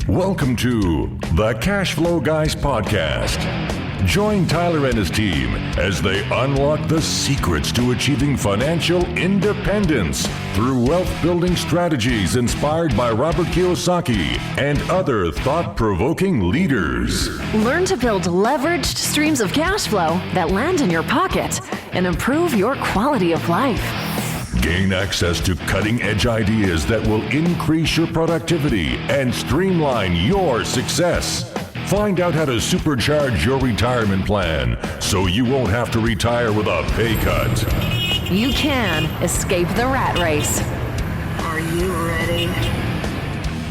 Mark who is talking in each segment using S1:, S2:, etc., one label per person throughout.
S1: Welcome to the Cash Flow Guys podcast. Join Tyler and his team as they unlock the secrets to achieving financial independence through wealth-building strategies inspired by Robert Kiyosaki and other thought-provoking leaders.
S2: Learn to build leveraged streams of cash flow that land in your pocket and improve your quality of life.
S1: Gain access to cutting-edge ideas that will increase your productivity and streamline your success. Find out how to supercharge your retirement plan so you won't have to retire with a pay cut.
S2: You can escape the rat race.
S3: Are you ready?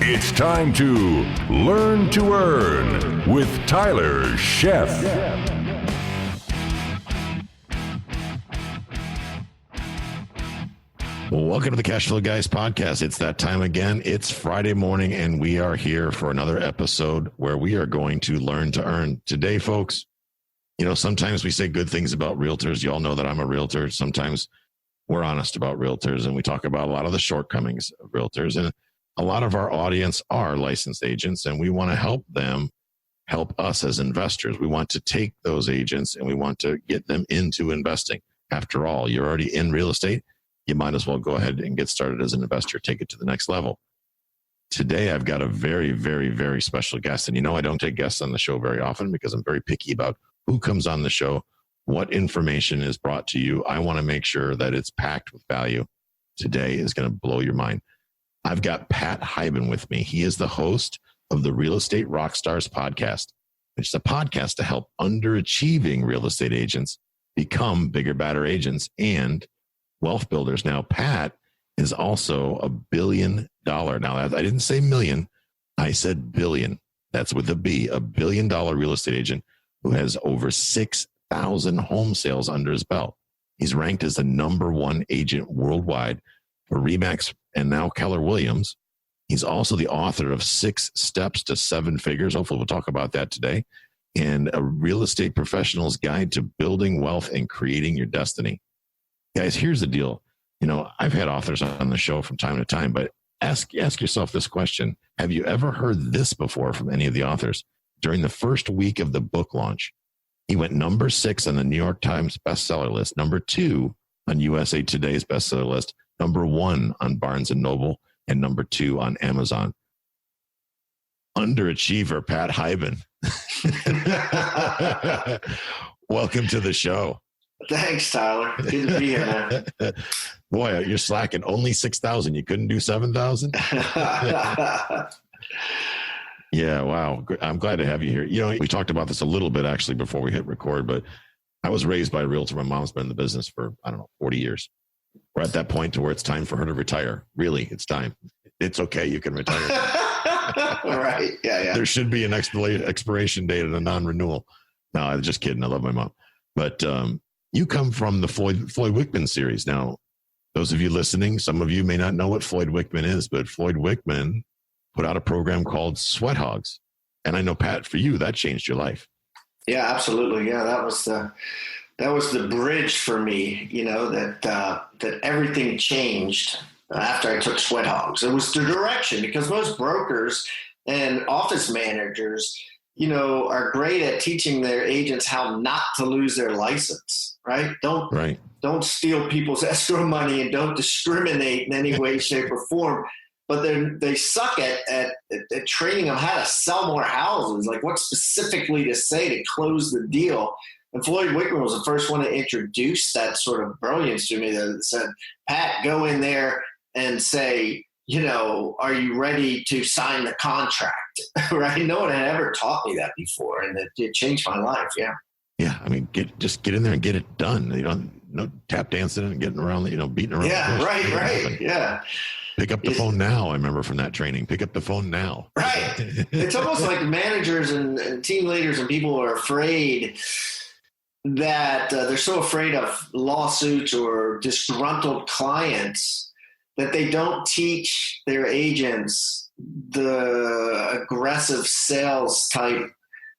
S1: It's time to Learn to Earn with Tyler Sheff.
S4: Welcome to the Cash Flow Guys podcast. It's that time again. It's Friday morning, and we are here for another episode where we are going to learn to earn. Today, folks, sometimes we say good things about realtors. You all know that I'm a realtor. Sometimes we're honest about realtors, and we talk about a lot of the shortcomings of realtors. And a lot of our audience are licensed agents, and we want to help them help us as investors. We want to take those agents, and we want to get them into investing. After all, you're already in real estate. You might as well go ahead and get started as an investor, take it to the next level. Today, I've got a very, very, very special guest. And I don't take guests on the show very often because I'm very picky about who comes on the show, what information is brought to you. I want to make sure that it's packed with value. Today is going to blow your mind. I've got Pat Hiban with me. He is the host of the Real Estate Rockstars podcast, which is a podcast to help underachieving real estate agents become bigger, badder agents and wealth builders. Now, Pat is also $1 billion. Now, I didn't say million. I said billion. That's with a B, $1 billion real estate agent who has over 6,000 home sales under his belt. He's ranked as the #1 agent worldwide for ReMax and now Keller Williams. He's also the author of 6 Steps to 7 Figures. Hopefully we'll talk about that today. And a real estate professional's guide to building wealth and creating your destiny. Guys, here's the deal. I've had authors on the show from time to time, but ask yourself this question. Have you ever heard this before from any of the authors? During the first week of the book launch, he went number 6 on the New York Times bestseller list, number 2 on USA Today's bestseller list, number 1 on Barnes & Noble, and number 2 on Amazon. Underachiever, Pat Hiban. Welcome to the show.
S5: Thanks, Tyler. Good to be here, man.
S4: Boy, you're slacking. Only 6,000. You couldn't do 7,000? Yeah, wow. I'm glad to have you here. We talked about this a little bit actually before we hit record, but I was raised by a realtor. My mom's been in the business for, 40 years. We're at that point to where it's time for her to retire. Really, it's time. It's okay. You can retire.
S5: Right. Yeah.
S4: There should be an expiration date and a non-renewal. No, I'm just kidding. I love my mom. But, you come from the Floyd Wickman series. Now, those of you listening, some of you may not know what Floyd Wickman is, but Floyd Wickman put out a program called Sweat Hogs. And I know, Pat, for you, that changed your life.
S5: Yeah, absolutely. Yeah, that was the bridge for me, that everything changed after I took Sweat Hogs. It was the direction, because most brokers and office managers, are great at teaching their agents how not to lose their license, right? Don't steal people's escrow money and don't discriminate in any way, shape, or form. But they suck at training them how to sell more houses, like what specifically to say to close the deal. And Floyd Wickman was the first one to introduce that sort of brilliance to me that said, Pat, go in there and say, are you ready to sign the contract? Right? No one had ever taught me that before, and it changed my life. Yeah.
S4: Yeah. I mean, just get in there and get it done. No tap dancing and getting around, beating around.
S5: Yeah. Right. Yeah.
S4: Pick up the phone now. I remember from that training, pick up the phone now.
S5: Right. It's almost like managers and team leaders and people are afraid that they're so afraid of lawsuits or disgruntled clients that they don't teach their agents the aggressive sales type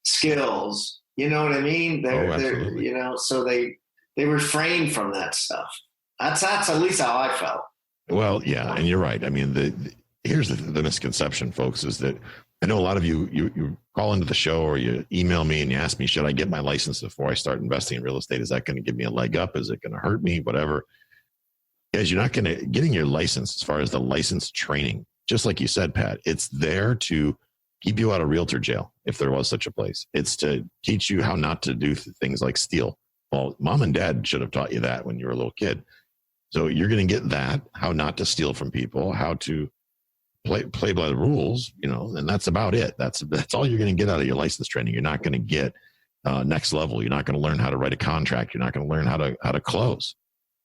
S5: skills. You know what I mean? They're so they refrain from that stuff. That's at least how I felt.
S4: Well, yeah, and you're right. I mean, here's the misconception, folks, is that I know a lot of you call into the show or you email me and you ask me, should I get my license before I start investing in real estate? Is that going to give me a leg up? Is it going to hurt me? Whatever. Guys, you're not going to, getting your license as far as the license training, just like you said, Pat, it's there to keep you out of realtor jail if there was such a place. It's to teach you how not to do things like steal. Well, mom and dad should have taught you that when you were a little kid. So you're going to get that, how not to steal from people, how to play by the rules, and that's about it. That's all you're going to get out of your license training. You're not going to get next level. You're not going to learn how to write a contract. You're not going to learn how to close.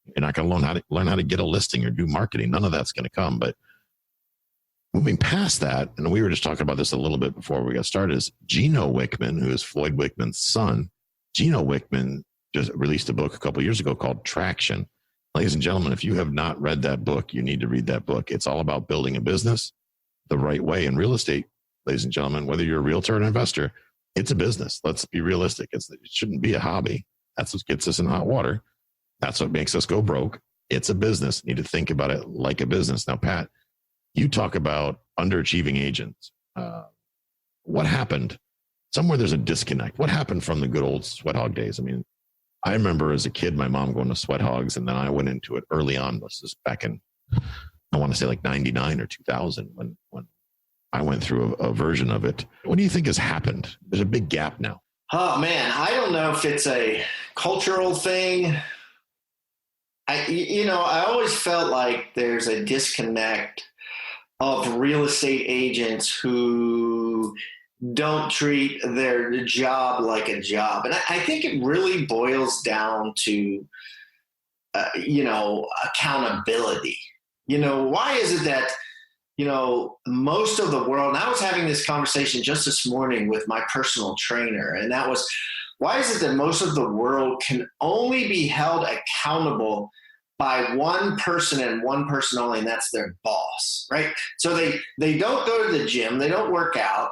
S4: You're not going to learn how to get a listing or do marketing. None of that's going to come. But moving past that, and we were just talking about this a little bit before we got started, is Gino Wickman, who is Floyd Wickman's son. Gino Wickman just released a book a couple of years ago called Traction. Ladies and gentlemen, if you have not read that book, you need to read that book. It's all about building a business the right way. In real estate, ladies and gentlemen, whether you're a realtor or an investor, it's a business. Let's be realistic. It shouldn't be a hobby. That's what gets us in hot water. That's what makes us go broke. It's a business. You need to think about it like a business. Now, Pat, you talk about underachieving agents. What happened? Somewhere there's a disconnect. What happened from the good old sweat hog days? I mean, I remember as a kid, my mom going to sweat hogs, and then I went into it early on. This is back in, I want to say like 99 or 2000 when I went through a version of it. What do you think has happened? There's a big gap now.
S5: Oh man, I don't know if it's a cultural thing. I always felt like there's a disconnect of real estate agents who don't treat their job like a job. And I think it really boils down to, accountability. Why is it that, most of the world, and I was having this conversation just this morning with my personal trainer, and that was, why is it that most of the world can only be held accountable by one person and one person only, and that's their boss, right? So they don't go to the gym, they don't work out,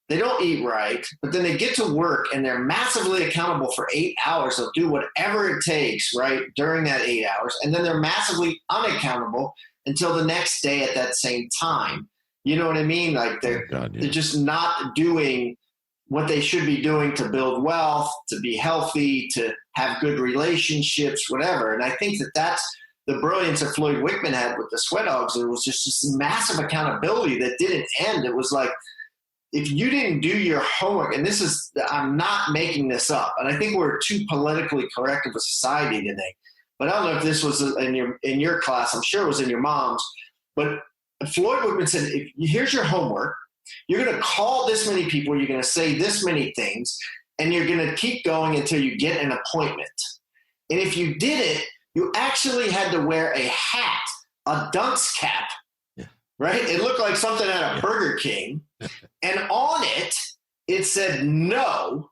S5: they don't eat right, but then they get to work and they're massively accountable for 8 hours. They'll do whatever it takes, right, during that 8 hours. And then they're massively unaccountable until the next day at that same time. You know what I mean? Like they're just not doing what they should be doing to build wealth, to be healthy, to have good relationships, whatever. And I think that's the brilliance that Floyd Wickman had with the sweat hogs. There was just this massive accountability that didn't end. It was like, if you didn't do your homework, and I'm not making this up, and I think we're too politically correct of a society today, but I don't know if this was in your class. I'm sure it was in your mom's. But Floyd Wickman said, here's your homework. You're going to call this many people. You're going to say this many things, and you're going to keep going until you get an appointment. And if you did it, you actually had to wear a hat, a dunce cap, right? It looked like something out of Burger King. And on it, it said, no,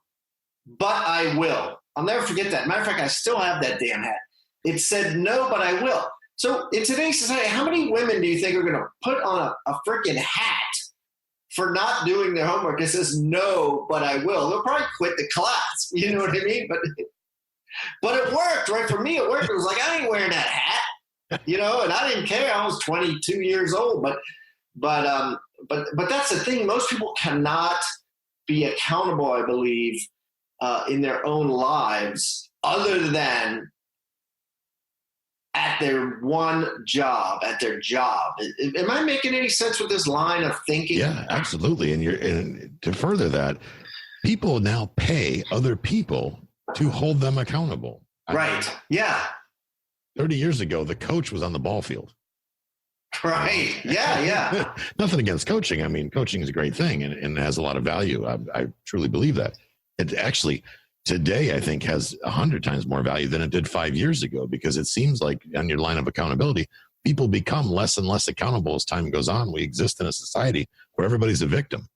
S5: but I will. I'll never forget that. Matter of fact, I still have that damn hat. It said, no, but I will. So in today's society, how many women do you think are going to put on a freaking hat for not doing their homework? It says, no, but I will. They'll probably quit the class. You know what I mean? But it worked, right? For me, it worked. It was like, I ain't wearing that hat, and I didn't care. I was 22 years old, but that's the thing. Most people cannot be accountable, I believe, in their own lives other than at their one job, at their job. Am I making any sense with this line of thinking?
S4: Yeah, absolutely. And to further that, people now pay other people to hold them accountable.
S5: Right. Yeah.
S4: 30 years ago, the coach was on the ball field.
S5: Right. Yeah. Yeah.
S4: Nothing against coaching. I mean, coaching is a great thing and has a lot of value. I truly believe that. It actually today, I think, has 100 times more value than it did 5 years ago, because it seems like on your line of accountability, people become less and less accountable as time goes on. We exist in a society where everybody's a victim.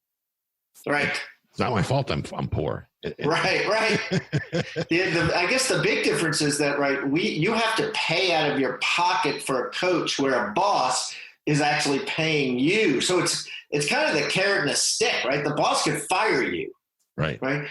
S5: Right.
S4: It's not my fault I'm poor.
S5: Right. I guess the big difference is that, right, you have to pay out of your pocket for a coach, where a boss is actually paying you. So it's kind of the carrot and the stick, right? The boss could fire you. Right. When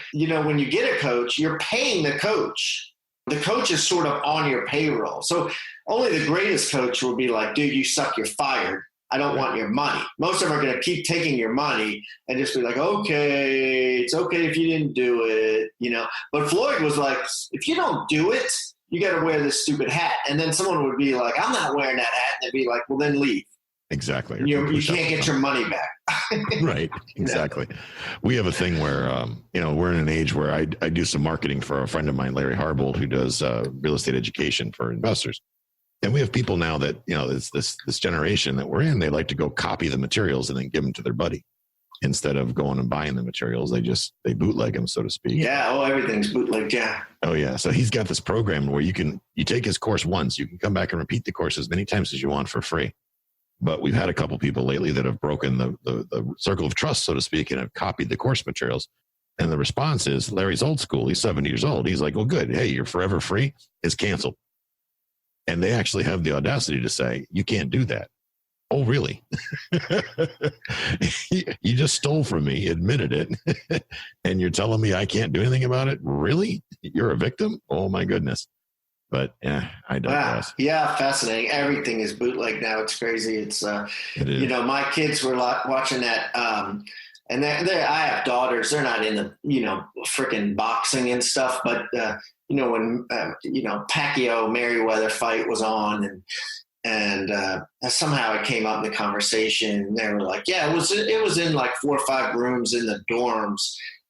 S5: you get a coach, you're paying the coach. The coach is sort of on your payroll. So only the greatest coach will be like, dude, you suck, you're fired. I don't want your money. Most of them are going to keep taking your money and just be like, okay, it's okay if you didn't do it, you know. But Floyd was like, if you don't do it, you got to wear this stupid hat. And then someone would be like, I'm not wearing that hat. And they'd be like, well, then leave.
S4: Exactly.
S5: You can't get your money back.
S4: Right. Exactly. Yeah. We have a thing where, we're in an age where I do some marketing for a friend of mine, Larry Harbold, who does real estate education for investors. And we have people now that, it's this generation that we're in, they like to go copy the materials and then give them to their buddy. Instead of going and buying the materials, they bootleg them, so to speak.
S5: Yeah. Oh, everything's bootlegged. Yeah.
S4: Oh yeah. So he's got this program where you take his course once, you can come back and repeat the course as many times as you want for free. But we've had a couple people lately that have broken the circle of trust, so to speak, and have copied the course materials. And the response is, Larry's old school. He's 70 years old. He's like, well, good. Hey, you're forever free. It's canceled. And they actually have the audacity to say, you can't do that. Oh, really? You just stole from me, admitted it. And you're telling me I can't do anything about it? Really? You're a victim? Oh, my goodness. But yeah, I digress.
S5: Wow. Yeah, fascinating. Everything is bootleg now. It's crazy. It's
S4: it is.
S5: My kids were watching that, and I have daughters. They're not in the freaking boxing and stuff, but when Pacquiao Mayweather fight was on, and somehow it came up in the conversation, and they were like, yeah, it was in like 4 or 5 rooms in the dorms.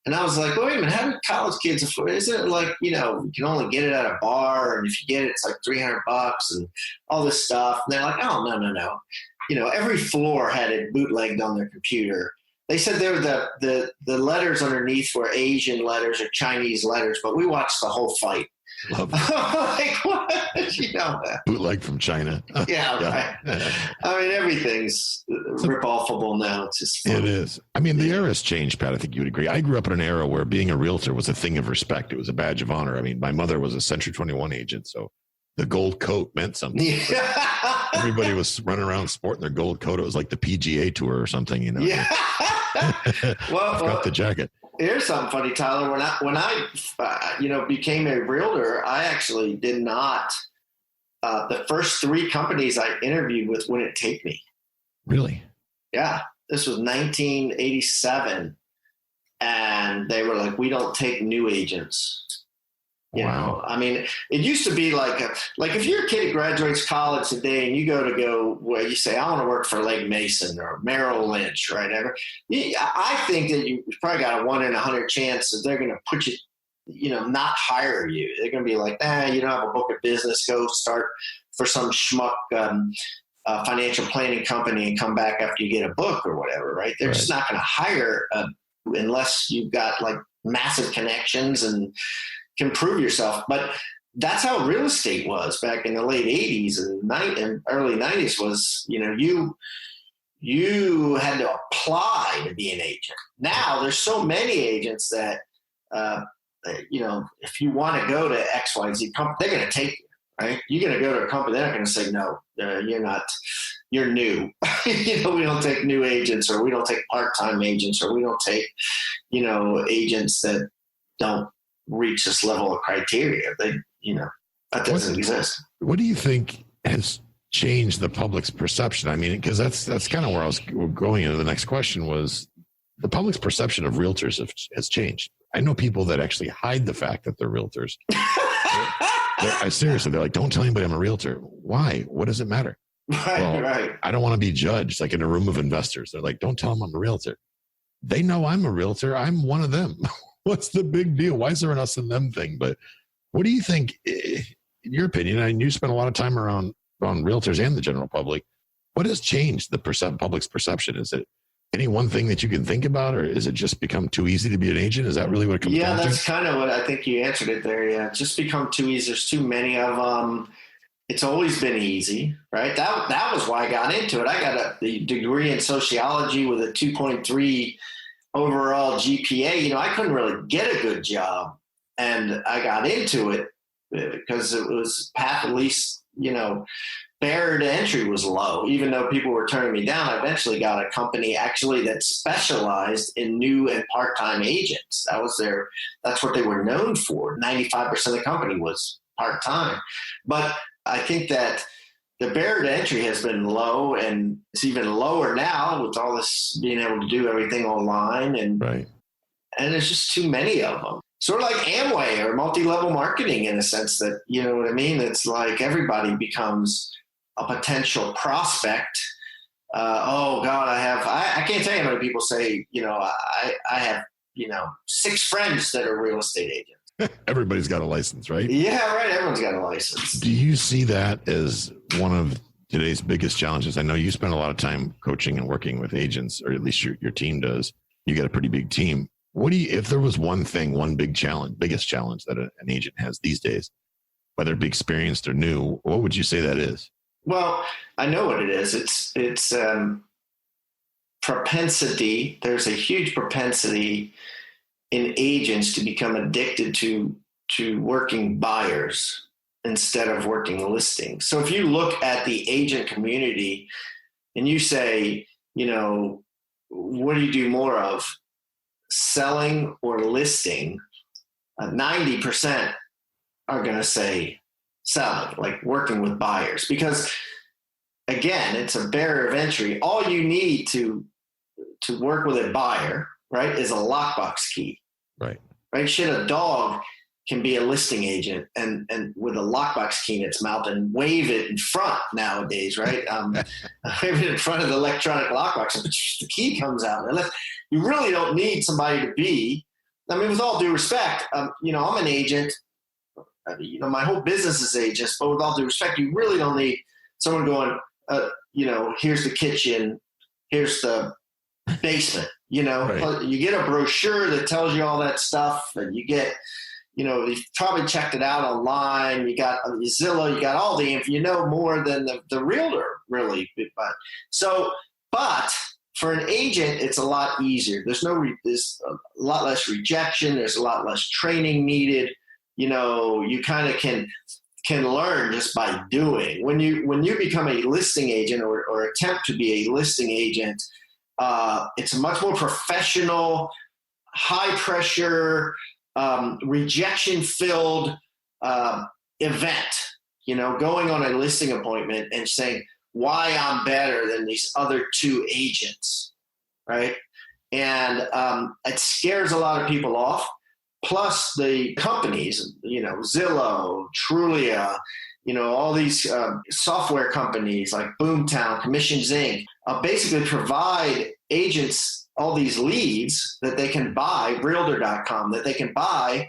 S5: And I was like, wait a minute, how do college kids afford? Isn't it like, you can only get it at a bar, and if you get it, it's like $300 and all this stuff. And they're like, oh, no. Every floor had it bootlegged on their computer. They said they were the letters underneath were Asian letters or Chinese letters, but we watched the whole fight.
S4: Love it.
S5: Like, what?
S4: Bootleg from China.
S5: Yeah, right. I mean, everything's rip-offable now. It's just fun.
S4: It is. I mean, the era has changed, Pat. I think you would agree. I grew up in an era where being a realtor was a thing of respect. It was a badge of honor. I mean, my mother was a Century 21 agent, so the gold coat meant something.
S5: Yeah.
S4: Everybody was running around sporting their gold coat. It was like the PGA Tour or something,
S5: Yeah.
S4: Well, got the jacket.
S5: Here's something funny, Tyler. When I became a realtor, I actually did not. The first 3 companies I interviewed with wouldn't take me.
S4: Really?
S5: Yeah. This was 1987, and they were like, "We don't take new agents."
S4: Wow.
S5: I mean, it used to be like if you're a kid that graduates college today and you go where you say, I want to work for Lake Mason or Merrill Lynch or whatever. I think that you probably got a 1 in 100 chance that they're going to put you, not hire you. They're going to be like, you don't have a book of business. Go start for some schmuck financial planning company and come back after you get a book or whatever, right? They're just not going to hire unless you've got like massive connections and can prove yourself. But that's how real estate was back in the late 80s and early 90s was, you had to apply to be an agent. Now there's so many agents that, if you want to go to XYZ company, they're going to take you, right? You're going to go to a company, they're not going to say, no, you're not, you're new. We don't take new agents, or we don't take part-time agents, or we don't take, agents that don't reach this level of criteria. That doesn't exist.
S4: What do you think has changed the public's perception? I mean, because that's kind of where I was going into the next question was the public's perception of realtors has changed. I know people that actually hide the fact that they're realtors. Seriously, they're like, don't tell anybody I'm a realtor. Why? What does it matter?
S5: Right.
S4: I don't want to be judged like in a room of investors. They're like, don't tell them I'm a realtor. They know I'm a realtor. I'm one of them. What's the big deal? Why is there an us and them thing? But what do you think, in your opinion, and you spend a lot of time around realtors and the general public, what has changed the public's perception? Is it any one thing that you can think about, or is it just become too easy to be an agent? Is that really what it comes down to? Yeah,
S5: that's kind of what I think you answered it there. Yeah, it's just become too easy. There's too many of them. It's always been easy, right? That was why I got into it. I got a degree in sociology with a 2.3 overall GPA. I couldn't really get a good job, and I got into it because it was path, at least, barrier to entry was low. Even though people were turning me down, I eventually got a company actually that specialized in new and part-time agents. That's what they were known for. 95% of the company was part-time. But I think that the barrier to entry has been low, and it's even lower now with all this being able to do everything online. And there's just too many of them. Sort of like Amway or multi-level marketing, in a sense that, you know what I mean? It's like everybody becomes a potential prospect. Oh God, I can't tell you how many people say, you know, I have, you know, 6 friends that are real estate agents.
S4: Everybody's got a license, right?
S5: Yeah, right. Everyone's got a license.
S4: Do you see that as one of today's biggest challenges? I know you spend a lot of time coaching and working with agents, or at least your team does. You got a pretty big team. What do you, if there was one biggest challenge that an agent has these days, whether it be experienced or new, what would you say that is?
S5: Well, I know what it is. It's propensity. There's a huge propensity in agents to become addicted to working buyers instead of working listings. So if you look at the agent community and you say, you know, what do you do more of, selling or listing? 90% are going to say selling, like working with buyers, because again, it's a barrier of entry. All you need to work with a buyer, right, is a lockbox key. Right. Shit, a dog can be a listing agent and with a lockbox key in its mouth and wave it in front nowadays, right? Wave it in front of the electronic lockbox, but the key comes out. You really don't need somebody to be, I mean, with all due respect, you know, I'm an agent, you know, my whole business is agents, but with all due respect, you really don't need someone going, you know, here's the kitchen, here's the basement, you know, right. You get a brochure that tells you all that stuff, and you get, you know, you've probably checked it out online. You got Zillow, you got all the info, you know, more than the realtor really. But for an agent, it's a lot easier. There's a lot less rejection. There's a lot less training needed. You know, you kind of can learn just by doing. When you become a listing agent or attempt to be a listing agent, it's a much more professional, high pressure, rejection-filled event, you know, going on a listing appointment and saying why I'm better than these other 2 agents, right? And it scares a lot of people off. Plus the companies, you know, Zillow, Trulia, you know, all these software companies like Boomtown, Commissions Inc. Basically provide agents all these leads that they can buy, Realtor.com, that they can buy,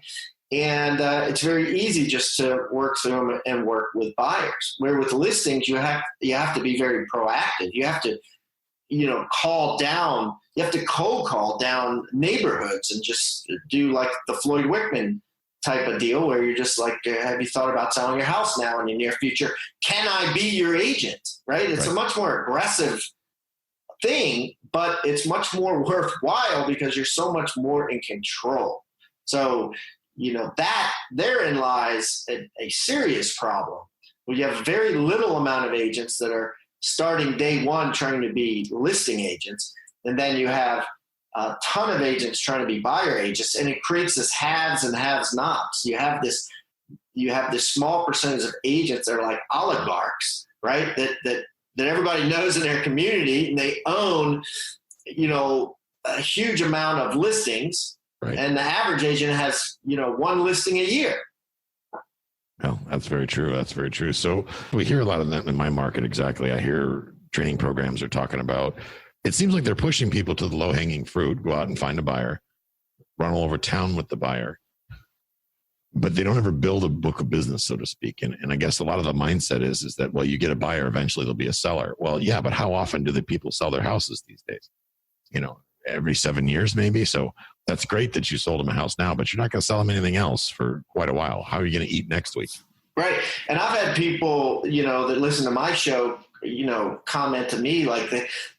S5: and it's very easy just to work through them and work with buyers. Where with listings, you have to be very proactive. You have to, you know, you have to cold call down neighborhoods and just do like the Floyd Wickman type of deal where you're just like, have you thought about selling your house now in the near future? Can I be your agent? Right? It's a much more aggressive thing, but it's much more worthwhile because you're so much more in control. So, you know, that therein lies a serious problem. We have a very little amount of agents that are starting day one trying to be listing agents, and then you have a ton of agents trying to be buyer agents, and it creates this haves and have-nots. You have this small percentage of agents that are like oligarchs, right? That everybody knows in their community, and they own, you know, a huge amount of listings, right. And the average agent has, you know, 1 listing a year.
S4: Well, that's very true. That's very true. So we hear a lot of that in my market. Exactly. I hear training programs are talking about, it seems like they're pushing people to the low hanging fruit, go out and find a buyer, run all over town with the buyer, but they don't ever build a book of business, so to speak. And I guess a lot of the mindset is that, well, you get a buyer, eventually there'll be a seller. Well, yeah, but how often do the people sell their houses these days? You know, every 7 years, maybe. So that's great that you sold them a house now, but you're not going to sell them anything else for quite a while. How are you going to eat next week?
S5: Right. And I've had people, you know, that listen to my show, you know, comment to me like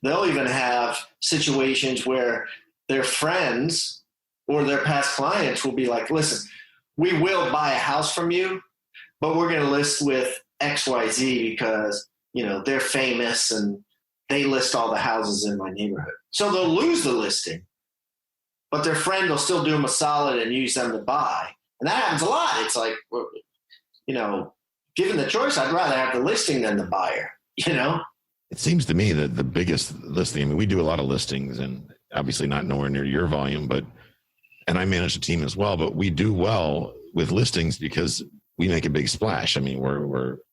S5: they'll even have situations where their friends or their past clients will be like, listen, we will buy a house from you, but we're going to list with XYZ because, you know, they're famous and they list all the houses in my neighborhood. So they'll lose the listing, but their friend will still do them a solid and use them to buy. And that happens a lot. It's like, you know, given the choice, I'd rather have the listing than the buyer, you know?
S4: It seems to me that the biggest listing, I mean, we do a lot of listings and obviously not nowhere near your volume, and I manage a team as well, but we do well with listings because we make a big splash. I mean,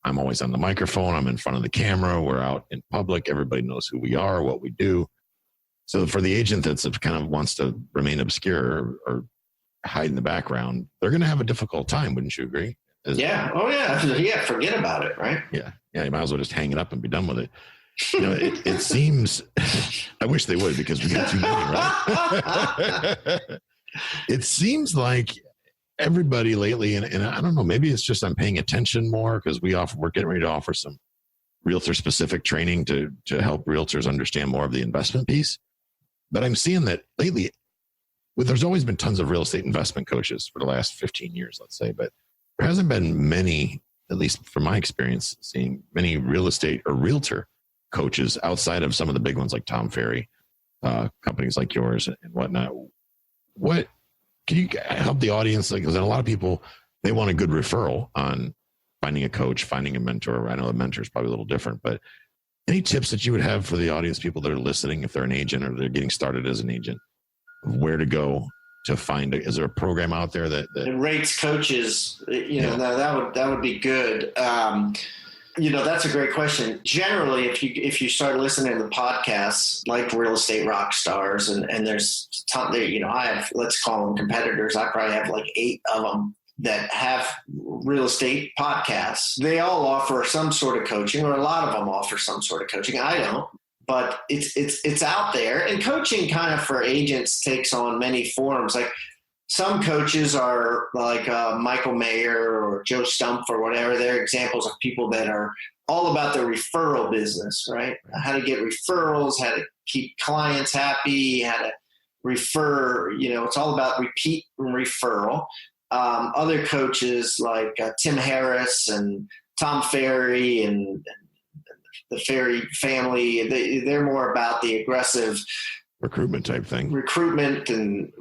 S4: I'm always on the microphone. I'm in front of the camera. We're out in public. Everybody knows who we are, what we do. So for the agent that's kind of wants to remain obscure or hide in the background, they're going to have a difficult time. Wouldn't you agree?
S5: Yeah. Oh yeah. Yeah. Forget about it. Right.
S4: Yeah. Yeah. You might as well just hang it up and be done with it. You know, it seems, I wish they would because we got too many, right? It seems like everybody lately, and I don't know, maybe it's just I'm paying attention more because we're getting ready to offer some realtor specific training to help realtors understand more of the investment piece. But I'm seeing that lately, there's always been tons of real estate investment coaches for the last 15 years, let's say, but there hasn't been many, at least from my experience, seeing many real estate or realtor coaches outside of some of the big ones like Tom Ferry, companies like yours and whatnot. What can you help the audience? Like, because a lot of people, they want a good referral on finding a coach, finding a mentor. I know a mentor is probably a little different, but any tips that you would have for the audience, people that are listening, if they're an agent or they're getting started as an agent, where to go to find is there a program out there that
S5: rates coaches, that would be good. That's a great question. Generally, if you start listening to the podcasts like Real Estate Rockstars, and there's I have, let's call them competitors. I probably have like 8 of them that have real estate podcasts. They all offer some sort of coaching, or a lot of them offer some sort of coaching. I don't, but it's out there. And coaching kind of for agents takes on many forms. Like some coaches are like Michael Mayer or Joe Stump or whatever. They're examples of people that are all about the referral business, right? How to get referrals, how to keep clients happy, how to refer, it's all about repeat and referral. Other coaches like Tim Harris and Tom Ferry and the Ferry family, they're more about the aggressive
S4: recruitment type thing.
S5: Recruitment and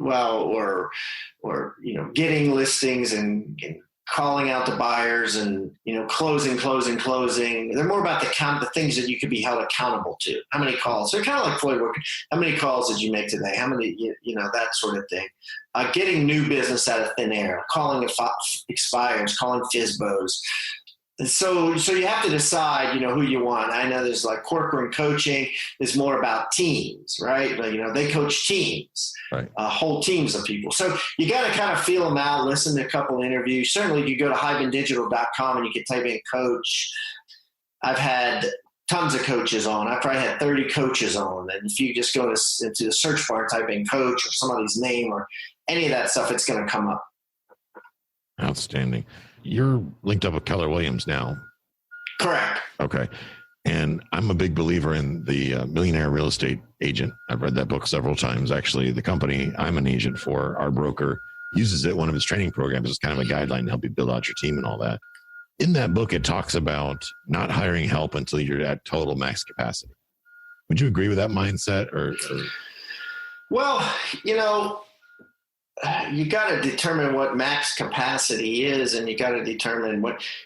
S5: getting listings and calling out the buyers and closing. They're more about the things that you could be held accountable to. How many calls? They're kind of like Floyd Worker. How many calls did you make today? How many? That sort of thing. Getting new business out of thin air, calling expires, calling FSBOs. And so you have to decide, who you want. I know there's like Corcoran coaching is more about teams, right? They coach teams,
S4: right?
S5: Whole teams of people. So you got to kind of feel them out, listen to a couple of interviews. Certainly you go to hibandigital.com and you can type in coach. I've had tons of coaches on. I probably had 30 coaches on. And if you just go into the search bar and type in coach or somebody's name or any of that stuff, it's going to come up.
S4: Outstanding. You're linked up with Keller Williams now.
S5: Correct.
S4: Okay. And I'm a big believer in the Millionaire Real Estate Agent. I've read that book several times. Actually, the company I'm an agent for, our broker, uses it. One of his training programs is kind of a guideline to help you build out your team and all that. In that book, it talks about not hiring help until you're at total max capacity. Would you agree with that mindset? Or?
S5: Well, you got to determine what max capacity is, and you got to determine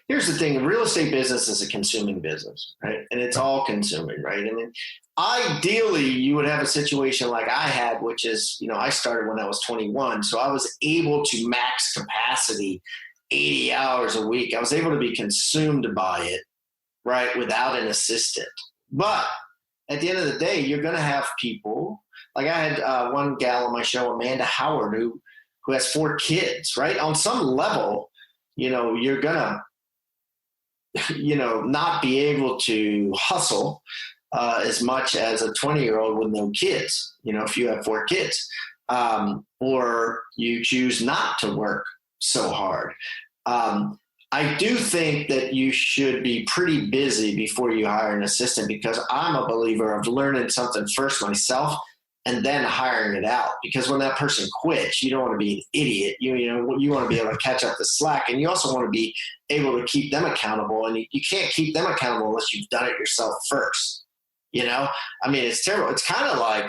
S5: here's the thing. Real estate business is a consuming business, right? And it's all consuming, right? I mean, ideally you would have a situation like I had, which is, I started when I was 21. So I was able to max capacity 80 hours a week. I was able to be consumed by it, right? Without an assistant. But at the end of the day, you're going to have people like I had one gal on my show, Amanda Howard, who has 4 kids, right? On some level, you're going to, not be able to hustle as much as a 20-year-old with no kids, if you have 4 kids, or you choose not to work so hard. I do think that you should be pretty busy before you hire an assistant, because I'm a believer of learning something first myself and then hiring it out. Because when that person quits, you don't want to be an idiot. You want to be able to catch up the slack, and you also want to be able to keep them accountable. And you can't keep them accountable unless you've done it yourself first. I mean, it's terrible. It's kind of like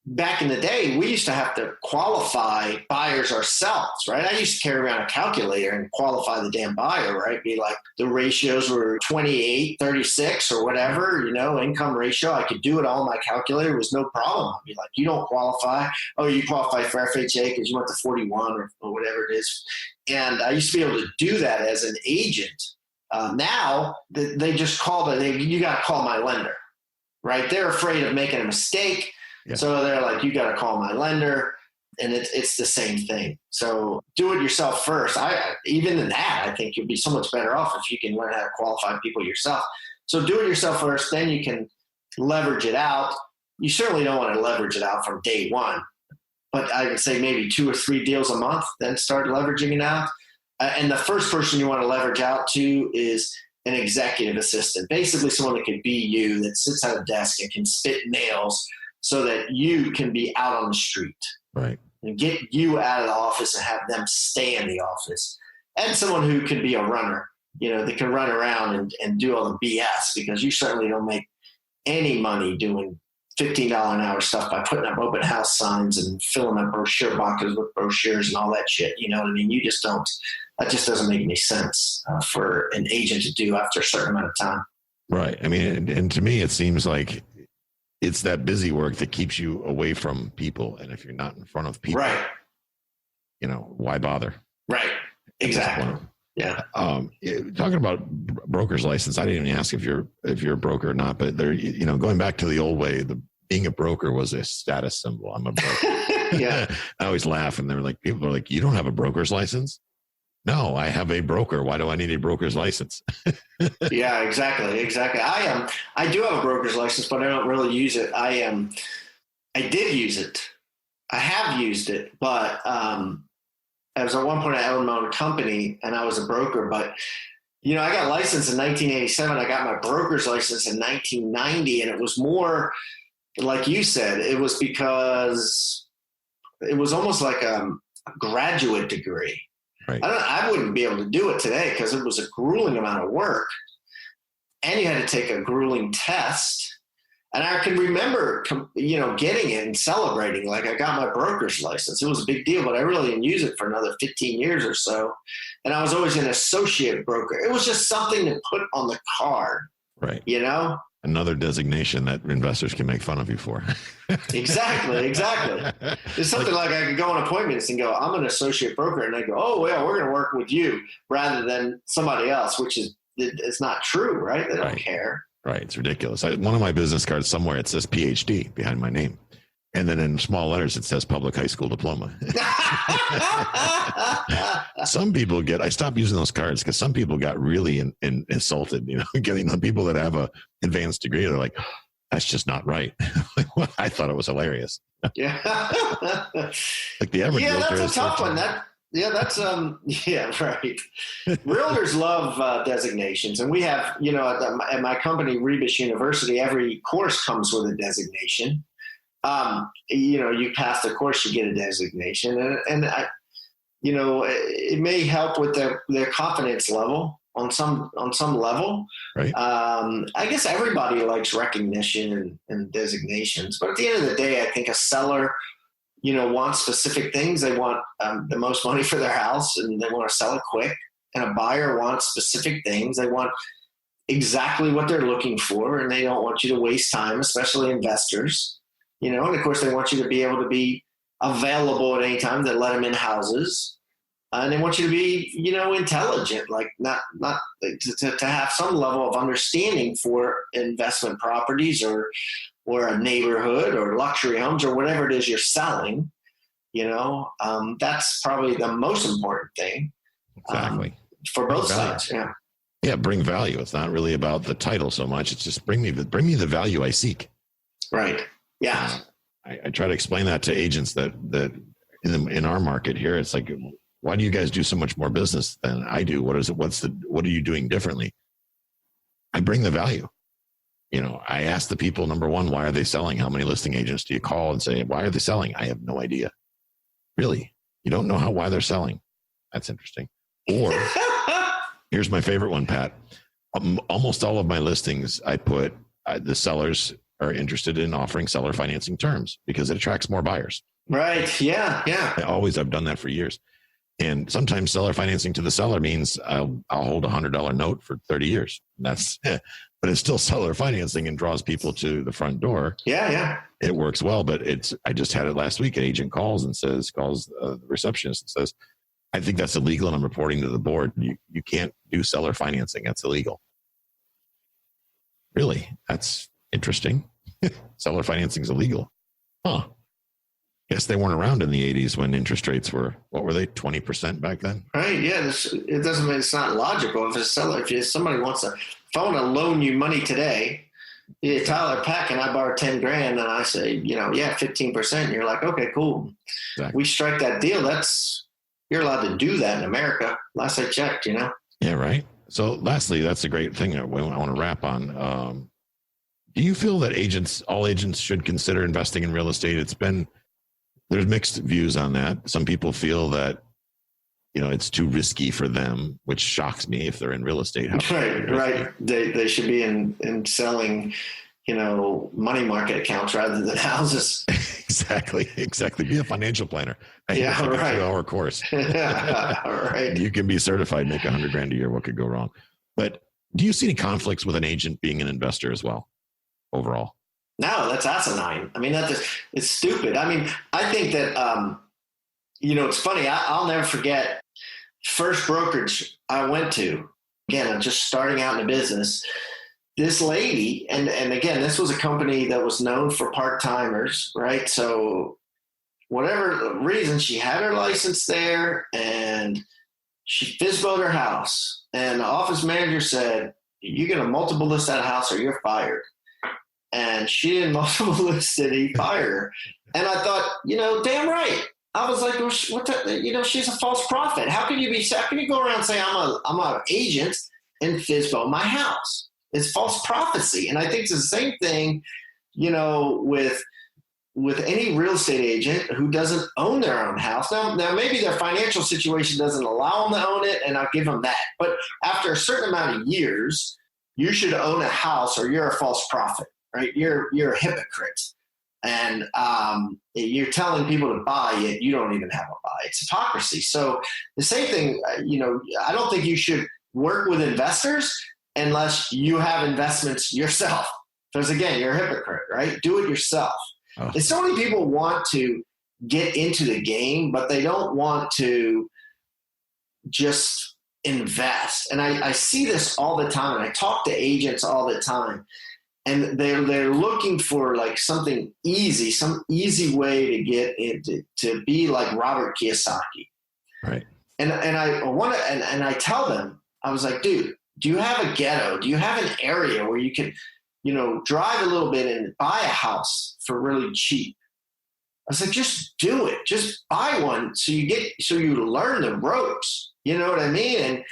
S5: back in the day, we used to have to qualify buyers ourselves, right? I used to carry around a calculator and qualify the damn buyer, right? Be like, the ratios were 28, 36 or whatever, income ratio. I could do it all in my calculator. It was no problem. I'd be like, you don't qualify. Oh, you qualify for FHA because you went to 41 or whatever it is. And I used to be able to do that as an agent. Now they just call you got to call my lender, right? They're afraid of making a mistake. Yeah. So they're like, you got to call my lender, and it's the same thing. So do it yourself first. Even in that, I think you'll be so much better off if you can learn how to qualify people yourself. So do it yourself first, then you can leverage it out. You certainly don't want to leverage it out from day one, but I would say maybe 2 or 3 deals a month, then start leveraging it out. And the first person you want to leverage out to is an executive assistant, basically someone that can be you, that sits at a desk and can spit nails, so that you can be out on the street,
S4: right?
S5: And get you out of the office and have them stay in the office. And someone who can be a runner, that can run around and do all the BS, because you certainly don't make any money doing $15 an hour stuff by putting up open house signs and filling up brochure boxes with brochures and all that shit. You know what I mean? You just don't. That just doesn't make any sense for an agent to do after a certain amount of time.
S4: Right. I mean, and to me, it seems like it's that busy work that keeps you away from people. And if you're not in front of people,
S5: right,
S4: why bother?
S5: Right. Exactly. Yeah.
S4: Talking about broker's license, I didn't even ask if you're a broker or not, but there, going back to the old way, being a broker was a status symbol. I'm a broker.
S5: Yeah.
S4: I always laugh, and people are like, you don't have a broker's license? No, I have a broker. Why do I need a broker's license?
S5: Yeah, exactly. I do have a broker's license, but I don't really use it. I did use it. I have used it, but I was at one point, I owned my own company and I was a broker, but I got licensed in 1987. I got my broker's license in 1990. And it was more like you said, it was because it was almost like a graduate degree.
S4: Right.
S5: I wouldn't be able to do it today because it was a grueling amount of work, and you had to take a grueling test. And I can remember, getting it and celebrating like I got my broker's license. It was a big deal, but I really didn't use it for another 15 years or so. And I was always an associate broker. It was just something to put on the card,
S4: right?
S5: Another
S4: designation that investors can make fun of you for.
S5: Exactly. It's something like I could go on appointments and go, I'm an associate broker. And they go, oh, yeah, we're going to work with you rather than somebody else, which is, it's not true, right? They don't care.
S4: Right. It's ridiculous. One of my business cards somewhere, it says PhD behind my name. And then in small letters, it says public high school diploma. Some people I stopped using those cards because some people got really insulted, getting the people that have a advanced degree. They're like, that's just not right. I thought it was hilarious.
S5: Yeah.
S4: Like the average realtor
S5: that's a tough one. Right. Realtors love designations. And we have, at my company, Rebus University, every course comes with a designation. You pass the course, you get a designation, and it may help with their confidence level on some level.
S4: Right.
S5: I guess everybody likes recognition and designations, but at the end of the day, I think a seller, wants specific things. They want the most money for their house, and they want to sell it quick. And a buyer wants specific things. They want exactly what they're looking for, and they don't want you to waste time, especially investors. And of course, they want you to be able to be available at any time. They let them in houses. And they want you to be, intelligent, like not to have some level of understanding for investment properties or a neighborhood or luxury homes or whatever it is you're selling. That's probably the most important thing.
S4: Exactly.
S5: For both sides. Yeah.
S4: Yeah. Bring value. It's not really about the title so much. It's just bring me the value I seek.
S5: Right. Yeah.
S4: I try to explain that to agents that in our market here, it's like, why do you guys do so much more business than I do? What are you doing differently? I bring the value. I ask the people, number one, why are they selling? How many listing agents do you call and say, why are they selling? I have no idea. Really? You don't know why they're selling? That's interesting. Or here's my favorite one, Pat. Almost all of my listings, I put the sellers are interested in offering seller financing terms because it attracts more buyers.
S5: Right. Yeah. Yeah.
S4: I've done that for years. And sometimes seller financing to the seller means I'll hold $100 note for 30 years. That's it. But it's still seller financing and draws people to the front door.
S5: Yeah. Yeah.
S4: It works well, but I just had it last week. An agent calls the receptionist and says, I think that's illegal and I'm reporting to the board. You can't do seller financing. That's illegal. Really? That's interesting. Seller financing is illegal. Huh. Guess they weren't around in the 80s when interest rates were, what were they, 20% back then?
S5: Right. Yeah. It doesn't mean it's not logical. If somebody wants if I want to loan you money today, Tyler, Pat, and I borrow 10 grand and I say, 15%. And you're like, okay, cool. Exactly. We strike that deal. You're allowed to do that in America. Last I checked,
S4: Yeah. Right. So lastly, that's a great thing I want to wrap on. Do you feel that all agents should consider investing in real estate? There's mixed views on that. Some people feel that, it's too risky for them, which shocks me if they're in real estate.
S5: Right. They should be in selling, money market accounts rather than houses.
S4: Exactly. Be a financial planner.
S5: Yeah, right.
S4: 2-hour course.
S5: Right.
S4: You can be certified, make $100,000 a year. What could go wrong? But do you see any conflicts with an agent being an investor as well, overall?
S5: No, that's asinine. I mean, it's stupid. I mean, I think that, it's funny. I'll never forget first brokerage I went to. Again, I'm just starting out in the business. This lady, and again, this was a company that was known for part-timers, right? So whatever reason, she had her license there and she FSBO'd her house. And the office manager said, you're going to multiple list that house or you're fired. And she didn't multiple list it, he fired her. And I thought, damn right. I was like, well, she's a false prophet. How can you go around and say I'm an agent and FSBO my house? It's false prophecy. And I think it's the same thing, with any real estate agent who doesn't own their own house. Now maybe their financial situation doesn't allow them to own it, and I'll give them that. But after a certain amount of years, you should own a house or you're a false prophet, right? You're a hypocrite. And you're telling people to buy it. You don't even have a buy. It's hypocrisy. So the same thing, I don't think you should work with investors unless you have investments yourself. Because again, you're a hypocrite, right? Do it yourself. Oh. And so many people want to get into the game, but they don't want to just invest. And I see this all the time. And I talk to agents all the time. And they're looking for like something easy, some easy way to get into, to be like Robert Kiyosaki.
S4: Right.
S5: And I tell them, I was like, dude, do you have a ghetto? Do you have an area where you can, drive a little bit and buy a house for really cheap? I was like, just do it. Just buy one so you learn the ropes. You know what I mean? And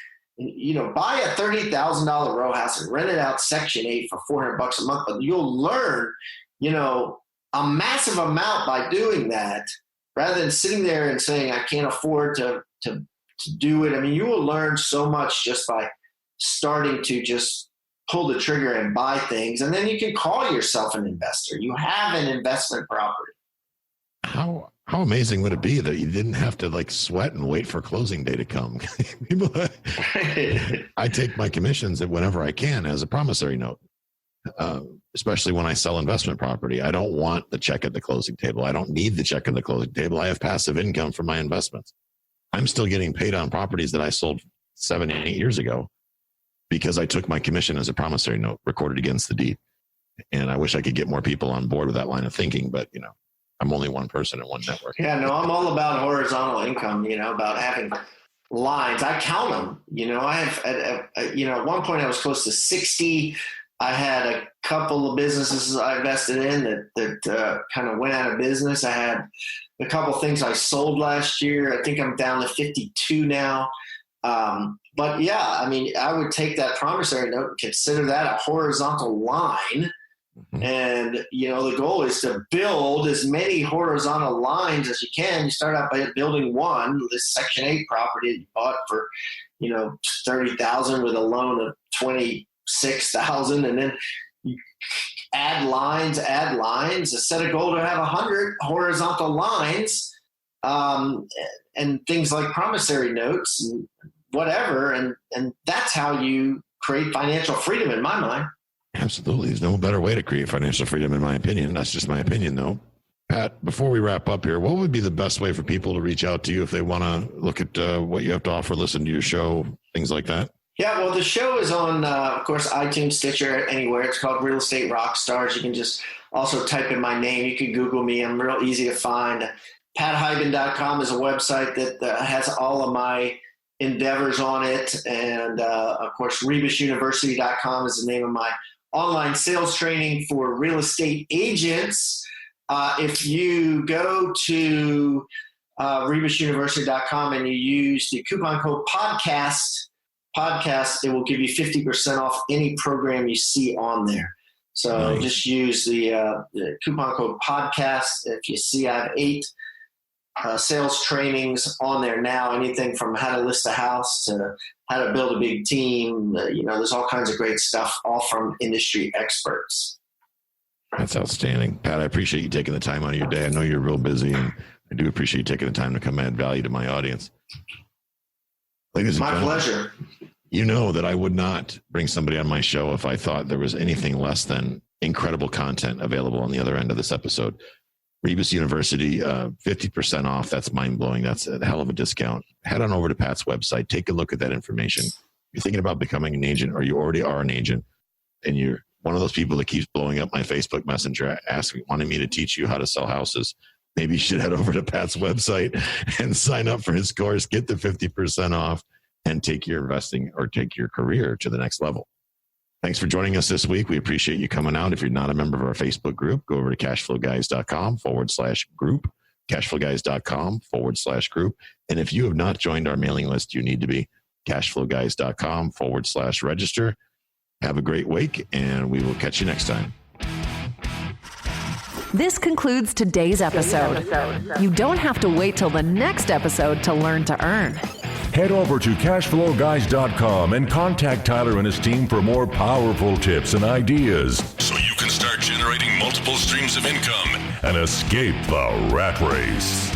S5: buy a $30,000 row house and rent it out Section 8 for $400 a month, but you'll learn, a massive amount by doing that rather than sitting there and saying, I can't afford to do it. I mean, you will learn so much just by starting to just pull the trigger and buy things. And then you can call yourself an investor. You have an investment property.
S4: How amazing would it be that you didn't have to like sweat and wait for closing day to come? I take my commissions whenever I can as a promissory note, especially when I sell investment property. I don't want the check at the closing table. I don't need the check at the closing table. I have passive income from my investments. I'm still getting paid on properties that I sold 7 and 8 years ago because I took my commission as a promissory note recorded against the deed. And I wish I could get more people on board with that line of thinking, but I'm only one person in one network.
S5: Yeah, no, I'm all about horizontal income, about having lines. I count them, I have, at one point I was close to 60. I had a couple of businesses I invested in that kind of went out of business. I had a couple of things I sold last year. I think I'm down to 52 now. But yeah, I mean, I would take that promissory note and consider that a horizontal line. Mm-hmm. And, the goal is to build as many horizontal lines as you can. You start out by building one, this Section 8 property that you bought for, $30,000 with a loan of $26,000. And then you add lines, set a goal to have 100 horizontal lines, and things like promissory notes and whatever. And that's how you create financial freedom in my mind.
S4: Absolutely. There's no better way to create financial freedom, in my opinion. That's just my opinion, though. Pat, before we wrap up here, what would be the best way for people to reach out to you if they want to look at what you have to offer, listen to your show, things like that?
S5: Yeah, well, the show is on, of course, iTunes, Stitcher, anywhere. It's called Real Estate Rockstars. You can just also type in my name. You can Google me. I'm real easy to find. PatHiban.com is a website that has all of my endeavors on it. And, of course, ReMaxUniversity.com is the name of my online sales training for real estate agents. If you go to ReMaxUniversity.com and you use the coupon code podcast, it will give you 50% off any program you see on there. So
S4: Nice.
S5: Just use the coupon code podcast. If you see, I have 8 sales trainings on there now, anything from how to list a house to how to build a big team. There's all kinds of great stuff, all from industry experts.
S4: That's outstanding. Pat, I appreciate you taking the time out of your day. I know you're real busy, and I do appreciate you taking the time to come add value to my audience. Ladies and
S5: My
S4: gentlemen,
S5: pleasure.
S4: you know that I would not bring somebody on my show if I thought there was anything less than incredible content available on the other end of this episode. Rebus University, 50% off. That's mind-blowing. That's a hell of a discount. Head on over to Pat's website. Take a look at that information. If you're thinking about becoming an agent, or you already are an agent, and you're one of those people that keeps blowing up my Facebook Messenger, wanting me to teach you how to sell houses, maybe you should head over to Pat's website and sign up for his course, get the 50% off, and take your investing or take your career to the next level. Thanks for joining us this week. We appreciate you coming out. If you're not a member of our Facebook group, go over to cashflowguys.com/group, cashflowguys.com/group. And if you have not joined our mailing list, you need to be cashflowguys.com/register. Have a great week, and we will catch you next time.
S2: This concludes today's episode. You don't have to wait till the next episode to learn to earn.
S1: Head over to cashflowguys.com and contact Tyler and his team for more powerful tips and ideas so you can start generating multiple streams of income and escape the rat race.